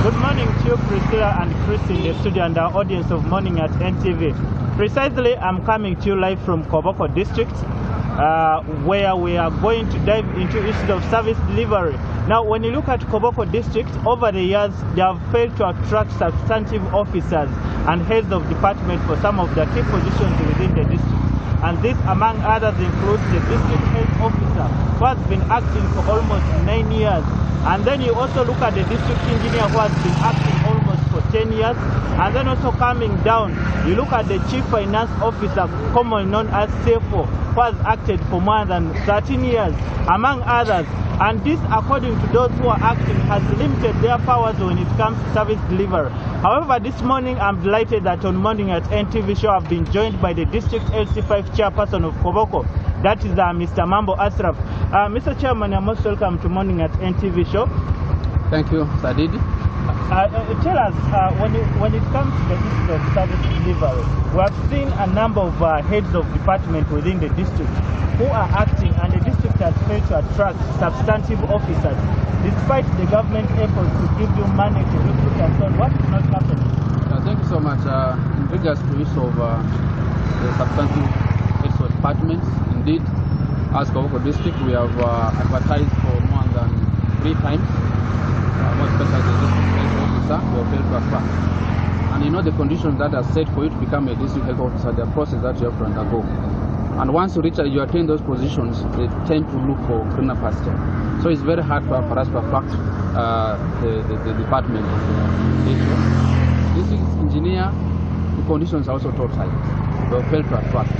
Good morning to you, Priscilla and Chris in the studio and our audience of Morning at NTV. Precisely, I'm coming to you live from Koboko district, where we are going to dive into issues of service delivery. Now, when you look at Koboko district, over the years, they have failed to attract substantive officers and heads of department for some of the key positions within the district. And this, among others, includes the district health officer, who has been acting for almost 9 years. And then you also look at the district engineer, who has been acting almost for 10 years. And then also coming down, you look at the chief finance officer, commonly known as CFO, who has acted for more than 13 years, among others. And this, according to those who are acting, has limited their powers when it comes to service delivery. However, this morning, I'm delighted that on Morning at NTV show, I've been joined by the district LC5 chairperson of Koboko. That is Mr. Mambo Ashraf. Mr. Chairman, you're most welcome to Morning at NTV show. Thank you, Sadidi. Tell us, when it comes to the issue of service delivery, we have seen a number of heads of department within the district who are acting, and the district has failed to attract substantive officers, despite the government efforts to give you money to recruit and so on. What is not happening? Thank you so much. In regards to issue of the substantive heads of departments, indeed, as Koboko district, we have advertised for more than 3 times. More especially the district health officer, we have failed to attract. And you know the conditions that are set for you to become a district health officer, the process that you have to undergo. And once you attain those positions, they tend to look for greener pasture. So it's very hard for us to attract the department of the district engineer. The conditions are also topside. They have failed to attract.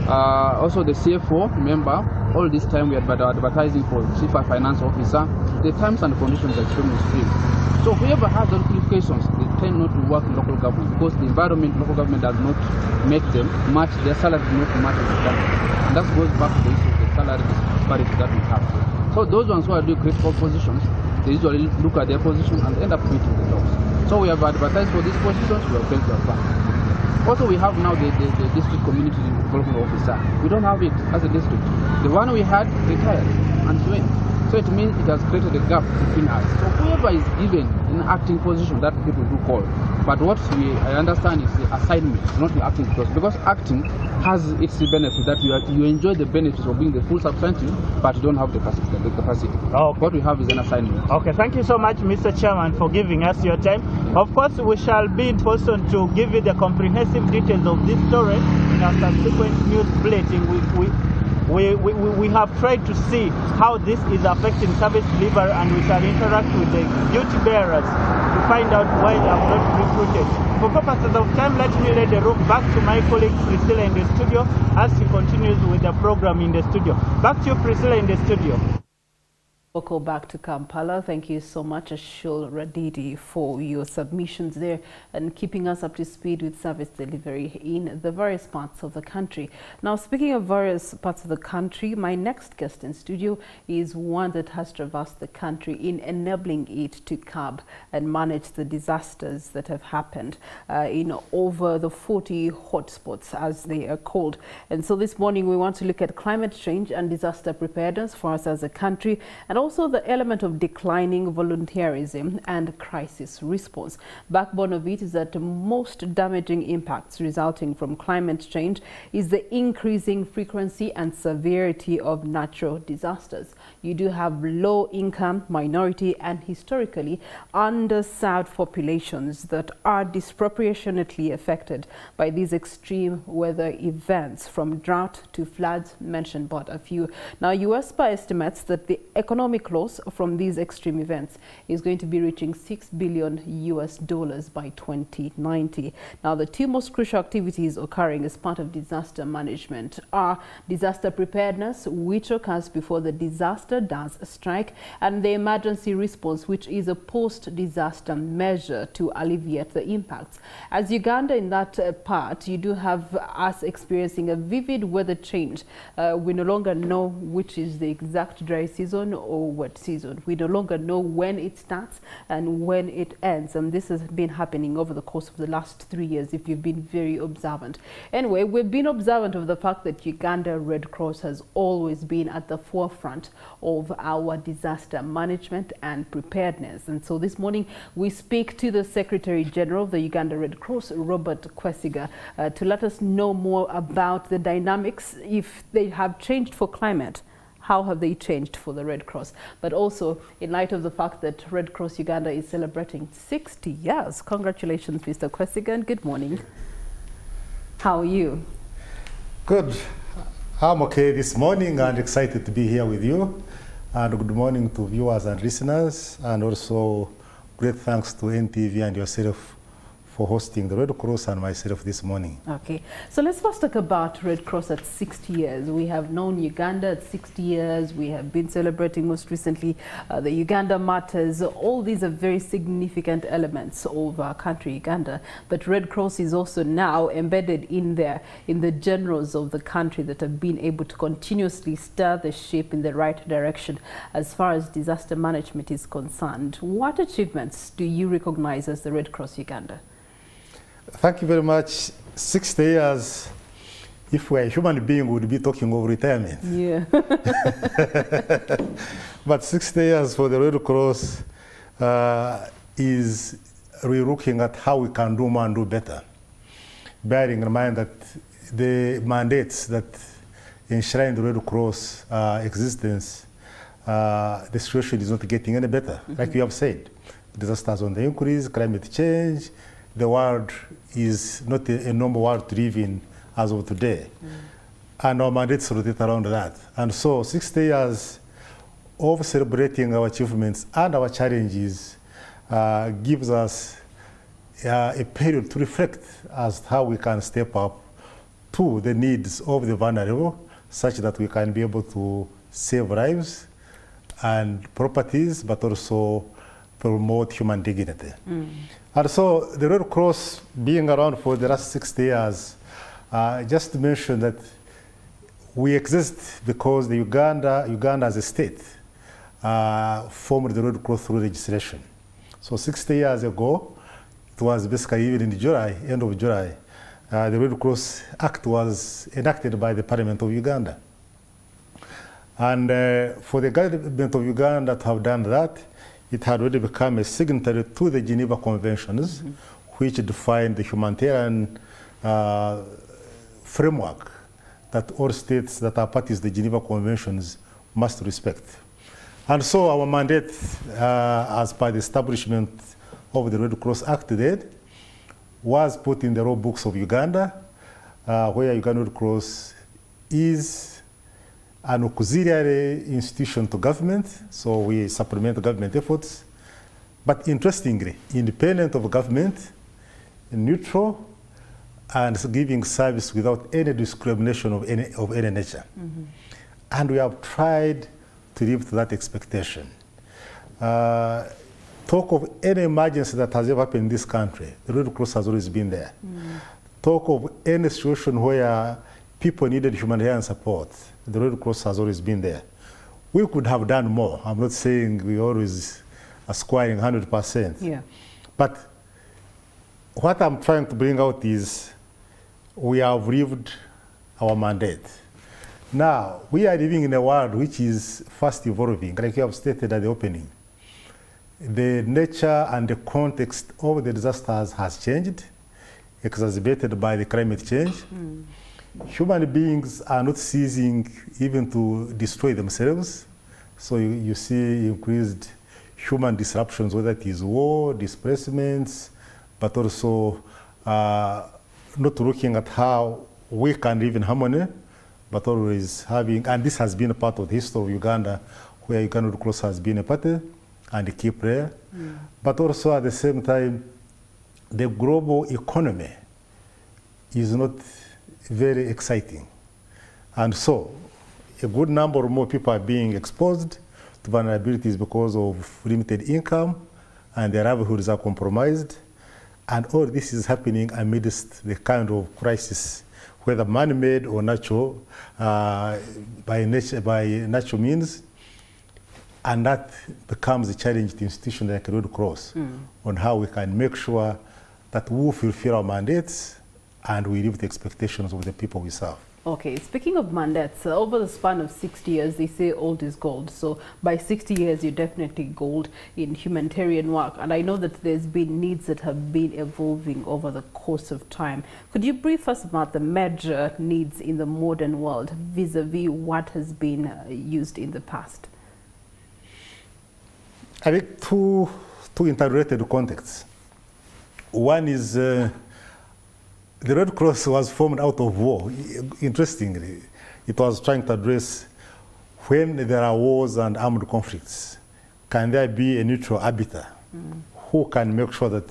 Also the CFO, remember, all this time we are advertising for chief finance officer. The terms and conditions are extremely strict. So whoever has those qualifications, they tend not to work in local government because the environment, local government does not make them match, their salary does not match the government. And that goes back to the issue of the salary disparity that we have. So those ones who are doing critical positions, they usually look at their position and end up quitting the jobs. So we have advertised for these positions, we have failed to apply. Also, we have now the district community development officer. We don't have it as a district. The one we had retired and she went. So it means it has created a gap between us. So whoever is given in acting position, that people do call. But what I understand is the assignment, not the acting position. Because acting has its benefit that you enjoy the benefits of being the full substantive, but you don't have the capacity. Okay. What we have is an assignment. Okay, thank you so much, Mr. Chairman, for giving us your time. Of course, we shall be in person to give you the comprehensive details of this story in our subsequent news bulletin. We have tried to see how this is affecting service delivery, and we shall interact with the duty bearers to find out why they have not recruited. For purposes of time, let me let the room back to my colleague Priscilla in the studio as she continues with the program in the studio. Back to you, Priscilla, in the studio. Welcome back to Kampala. Thank you so much, Ashul Radidi, for your submissions there and keeping us up to speed with service delivery in the various parts of the country. Now, speaking of various parts of the country, my next guest in studio is one that has traversed the country in enabling it to curb and manage the disasters that have happened in over the 40 hotspots, as they are called. And so this morning, we want to look at climate change and disaster preparedness for us as a country, and also the element of declining volunteerism and crisis response. Backbone of it is that the most damaging impacts resulting from climate change is the increasing frequency and severity of natural disasters. You do have low income, minority and historically underserved populations that are disproportionately affected by these extreme weather events, from drought to floods, mentioned but a few. Now, USEPA estimates that the economic loss from these extreme events is going to be reaching $6 billion by 2090. Now, the two most crucial activities occurring as part of disaster management are disaster preparedness, which occurs before the disaster does strike, and the emergency response, which is a post-disaster measure to alleviate the impacts. As Uganda, in that part, you do have us experiencing a vivid weather change. We no longer know which is the exact dry season or wet season. We no longer know when it starts and when it ends. And this has been happening over the course of the last 3 years, if you've been very observant. Anyway, we've been observant of the fact that Uganda Red Cross has always been at the forefront of our disaster management and preparedness. And so this morning, we speak to the Secretary General of the Uganda Red Cross, Robert Kwesiga, to let us know more about the dynamics, if they have changed for climate. How have they changed for the Red Cross? But also, in light of the fact that Red Cross Uganda is celebrating 60 years. Congratulations, Mr. Kwesiga, and good morning. How are you? Good. I'm okay this morning and excited to be here with you. And good morning to viewers and listeners. And also, great thanks to NTV and yourself for hosting the Red Cross and myself this morning. Okay, so let's first talk about Red Cross at 60 years. We have known Uganda at 60 years. We have been celebrating most recently the Uganda Matters. All these are very significant elements of our country, Uganda. But Red Cross is also now embedded in there, in the generals of the country that have been able to continuously stir the ship in the right direction as far as disaster management is concerned. What achievements do you recognize as the Red Cross Uganda? Thank you very much. 60 years, if we're a human being, we would be talking of retirement. Yeah. But 60 years for the Red Cross is re-looking at how we can do more and do better, bearing in mind that the mandates that enshrine the Red Cross existence, the situation is not getting any better. Like you have said, disasters on the increase, climate change. The world is not a normal world to live in as of today. And our mandates rotate around that. And so 60 years of celebrating our achievements and our challenges gives us a period to reflect as to how we can step up to the needs of the vulnerable, such that we can be able to save lives and properties, but also promote human dignity. And so the Red Cross being around for the last 60 years, just to mention that we exist because the Uganda as a state formed the Red Cross through legislation. So 60 years ago, it was basically even in July, end of July, the Red Cross Act was enacted by the Parliament of Uganda. And for the government of Uganda to have done that, it had already become a signatory to the Geneva Conventions, which define the humanitarian framework that all states that are parties to the Geneva Conventions must respect. And so our mandate, as per the establishment of the Red Cross Act date, was put in the law books of Uganda, where Uganda Red Cross is an auxiliary institution to government, so we supplement government efforts. But interestingly, independent of government, neutral, and giving service without any discrimination of any nature. And we have tried to live to that expectation. Talk of any emergency that has ever happened in this country, the Red Cross has always been there. Talk of any situation where people needed humanitarian support, the Red Cross has always been there. We could have done more. I'm not saying we always are scoring 100%. Yeah. But what I'm trying to bring out is we have lived our mandate. Now, we are living in a world which is fast evolving, like you have stated at the opening. The nature and the context of the disasters has changed, exacerbated by the climate change. Human beings are not ceasing even to destroy themselves. So you see increased human disruptions, whether it is war, displacements, but also not looking at how we can live in harmony, but always having, and this has been a part of the history of Uganda, where Uganda Red Cross has been a party and a key player. But also at the same time, the global economy is not very exciting. And so a good number of more people are being exposed to vulnerabilities because of limited income, and their livelihoods are compromised. And all this is happening amidst the kind of crisis, whether man-made or natural, by natural means. And that becomes a challenge to institutions like Red Cross on how we can make sure that we fulfill our mandates and we live the expectations of the people we serve. Okay, speaking of mandates, over the span of 60 years, they say old is gold. So by 60 years, you're definitely gold in humanitarian work. And I know that there's been needs that have been evolving over the course of time. Could you brief us about the major needs in the modern world vis-a-vis what has been used in the past? I think two interrelated contexts. One is the Red Cross was formed out of war. Interestingly, it was trying to address when there are wars and armed conflicts, can there be a neutral arbiter who can make sure that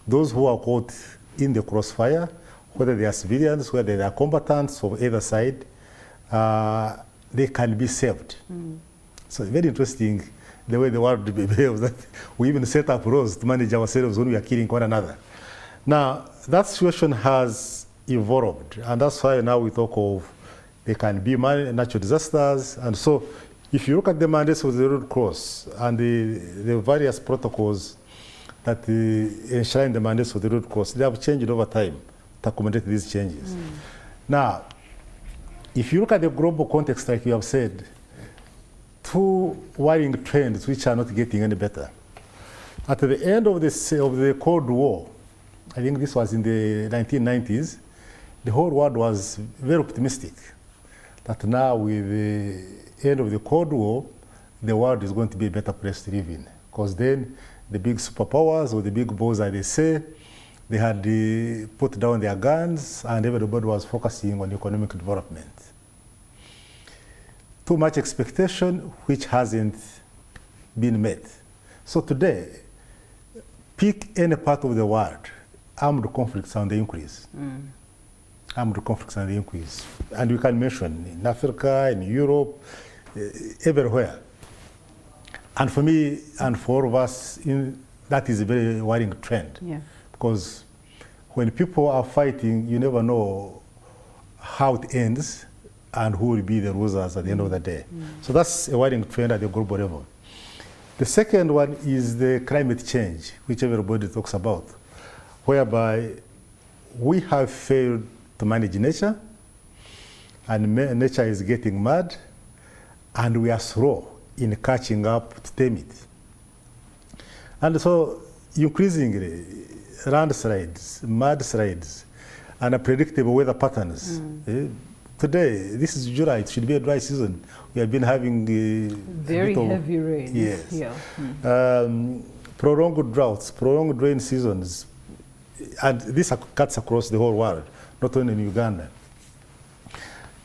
those who are caught in the crossfire, whether they are civilians, whether they are combatants of either side, they can be saved. So very interesting the way the world behaves, that we even set up rules to manage ourselves when we are killing one another. Now, that situation has evolved, and that's why now we talk of there can be natural disasters. And so if you look at the mandates of the Red Cross and the various protocols that enshrine the mandates of the Red Cross, they have changed over time to accommodate these changes. Now, if you look at the global context, like you have said, two worrying trends which are not getting any better. At the end of the Cold War, I think this was in the 1990s, the whole world was very optimistic that now with the end of the Cold War, the world is going to be a better place to live in. Because then the big superpowers, or the big boys, as they say, they had put down their guns and everybody was focusing on economic development. Too much expectation which hasn't been met. So today, pick any part of the world, armed conflicts are on the increase. Armed conflicts are on the increase. And we can mention in Africa, in Europe, everywhere. And for me, and for all of us, that is a very worrying trend. Yeah. Because when people are fighting, you never know how it ends and who will be the losers at the end of the day. So that's a worrying trend at the global level. The second one is the climate change, which everybody talks about, whereby we have failed to manage nature, and nature is getting mad, and we are slow in catching up to tame it. And so increasingly, landslides, mudslides, and unpredictable weather patterns. Today, this is July, it should be a dry season. We have been having very heavy rains. Yes. Yeah. Prolonged droughts, prolonged rain seasons, and this cuts across the whole world, not only in Uganda.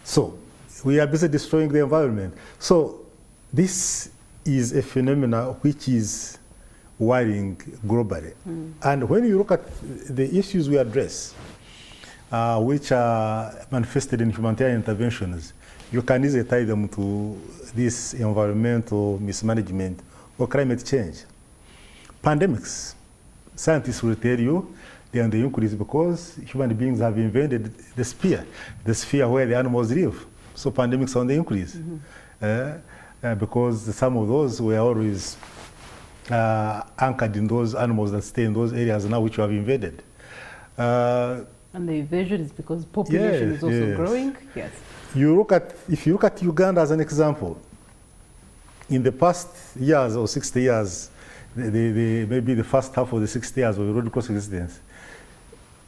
So we are busy destroying the environment. So this is a phenomenon which is worrying globally. And when you look at the issues we address, which are manifested in humanitarian interventions, you can easily tie them to this environmental mismanagement or climate change. Pandemics, scientists will tell you they are on the increase because human beings have invaded the sphere where the animals live. So pandemics are on the increase. Because some of those were always anchored in those animals that stay in those areas now which you have invaded. And the invasion is because population is also growing? Yes. If you look at Uganda as an example, in the past years or 60 years, maybe the first half of the 60 years of the Red Cross existence,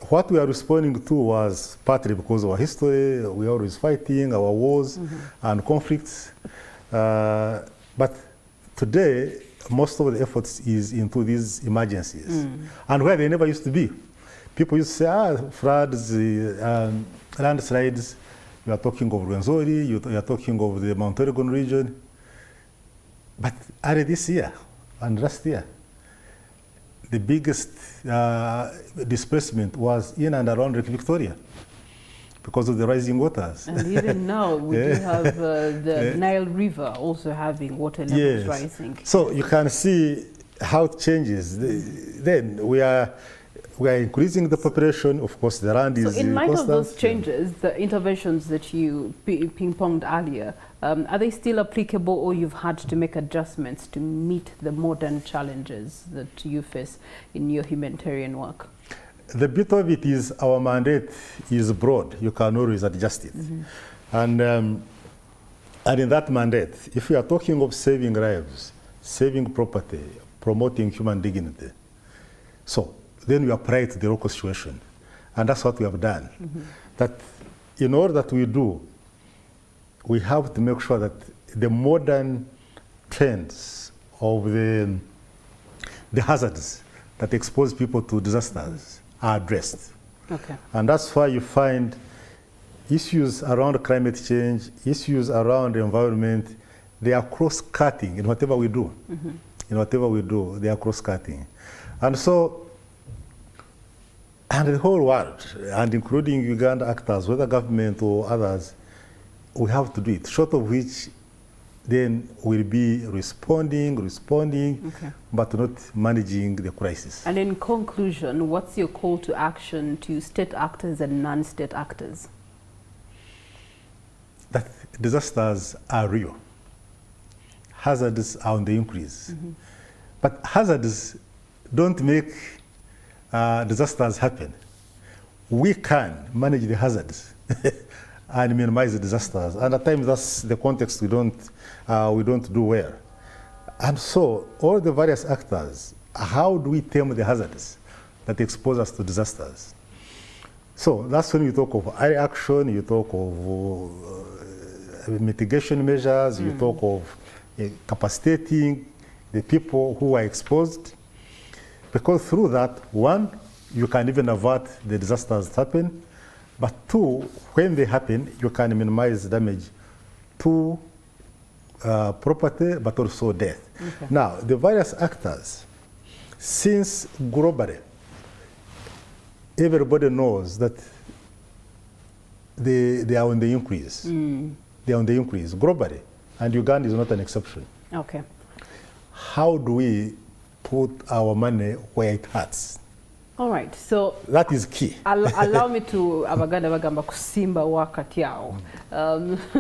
what we are responding to was partly because of our history. We are always fighting, our wars and conflicts. But today, most of the efforts is into these emergencies, and where they never used to be. People used to say, floods, landslides, you are talking of Rwenzori, you are talking of the Mount Elgon region. But early this year and last year, the biggest displacement was in and around Lake Victoria because of the rising waters. And even now, we do have the Nile River also having water levels rising. So you can see how it changes. Then we are we are increasing the population. Of course, the land is in light constant. of those changes, the interventions that you ping-ponged earlier, are they still applicable, or you've had to make adjustments to meet the modern challenges that you face in your humanitarian work? The bit of it is our mandate is broad. You can always adjust it. And in that mandate, if we are talking of saving lives, saving property, promoting human dignity, so then we apply it to the local situation. And that's what we have done. That in all that we do, we have to make sure that the modern trends of the hazards that expose people to disasters are addressed. Okay. And that's why you find issues around climate change, issues around the environment, they are cross-cutting in whatever we do. In whatever we do, they are cross-cutting. And so, and the whole world, and including Uganda actors, whether government or others, we have to do it, short of which then we'll be responding, but not managing the crisis. And in conclusion, what's your call to action to state actors and non-state actors? That disasters are real. Hazards are on the increase. But hazards don't make disasters happen. We can manage the hazards and minimize the disasters. And at times that's the context we don't do well. And so all the various actors, how do we tame the hazards that expose us to disasters? So that's when you talk of early action, you talk of mitigation measures, you talk of capacitating the people who are exposed. Because through that, one, you can even avert the disasters that happen. But two, when they happen, you can minimize damage to property, but also death. Now, the various actors, since globally, everybody knows that they are on the increase. They are on the increase globally, and Uganda is not an exception. Okay. How do we put our money where it hurts? All right, so that is key. Allow me to abaganda bagamba kusimba wakati yao,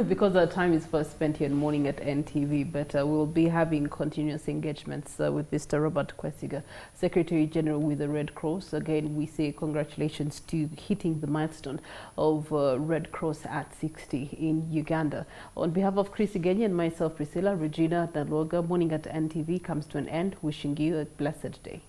because our time is first spent here in Morning at NTV, but we will be having continuous engagements with Mr. Robert Kwesiga, Secretary General with the Red Cross. Again, we say congratulations to hitting the milestone of Red Cross at 60 in Uganda. On behalf of Chris Igenya and myself, Priscilla, Regina Daloga, Morning at NTV comes to an end. Wishing you a blessed day.